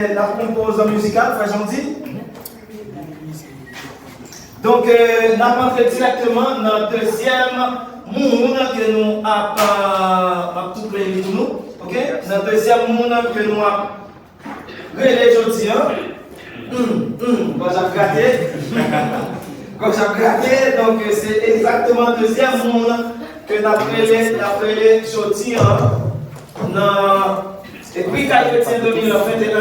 La composante musicale, frère gentil. Donc, nous allons entrer directement dans le deuxième monde que nous avons tout pris pour nous. Ok? Dans le deuxième monde que nous avons relé aujourd'hui. Quand j'ai gratté. Quand j'ai gratté, donc c'est exactement le deuxième monde que nous avons relé aujourd'hui. Et puis, quand il est 2021,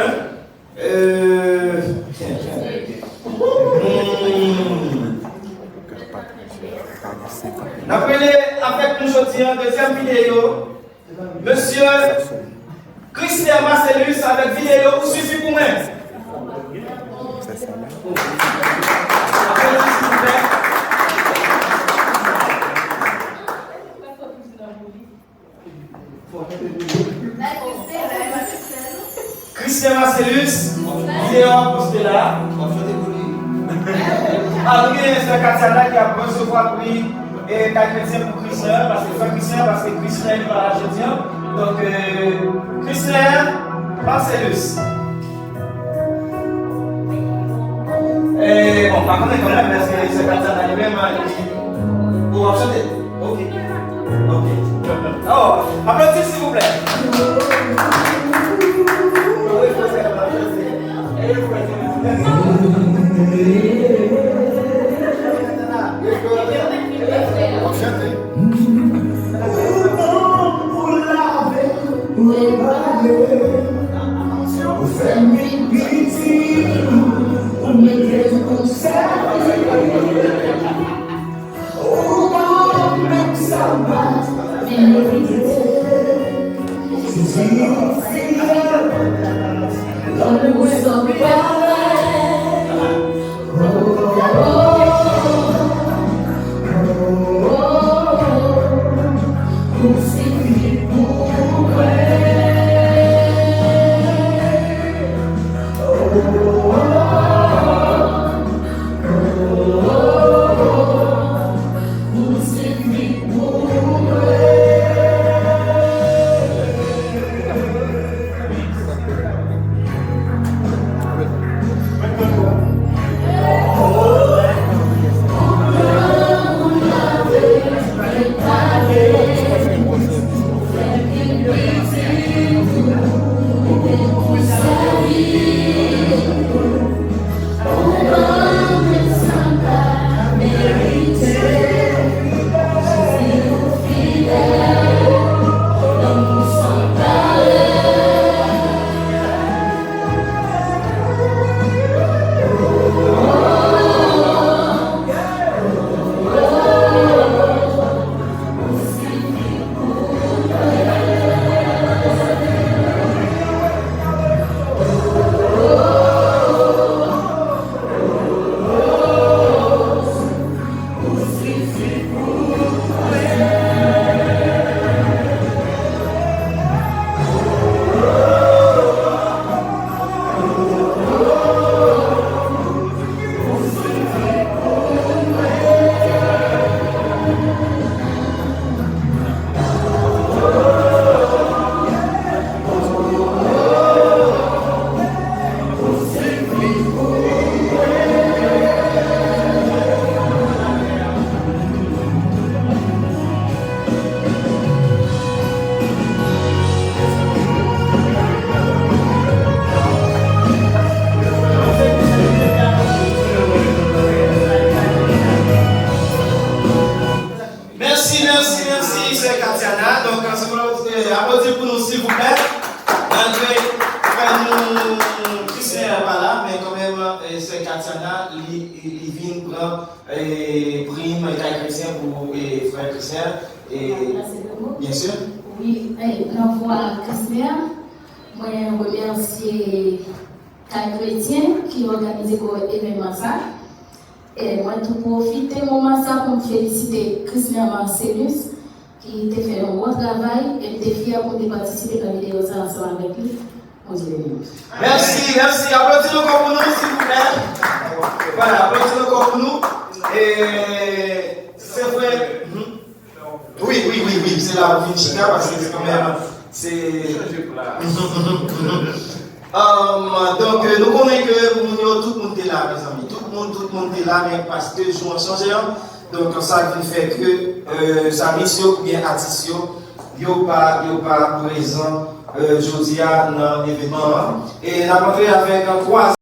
avec nous aujourd'hui en deuxième vidéo, Monsieur Christian Marcellus avec vidéo vous suffit pour moi. Christian Marcellus, vidéo postée là. Alors, il y a un Katiana qui a recevoir prix et Chrétien pour Christian, parce que Christian est pas là jeudi. Donc, Christian Marcellus. Et bon, par contre, quand même, parce que ce Katiana lui-même, vous va chanter. Ok. Alors, applaudissez s'il vous plaît. Qui t'a fait un bon travail et t'es fier pour participer à la vidéo ensemble avec lui. Merci. Applaudissez-le encore pour nous, s'il vous plaît. Voilà, applaudissez-le encore pour nous. Et c'est vrai. Oui, c'est la Vinchika parce que c'est quand même. C'est. Donc, nous connaissons que tout le monde est là, mes amis. Tout le monde est là, mais parce que les jours ont changé. Donc, ça qui fait que sa mission ou bien artiste, il n'y a pas présent aujourd'hui dans l'événement. Et la rentrée avec 3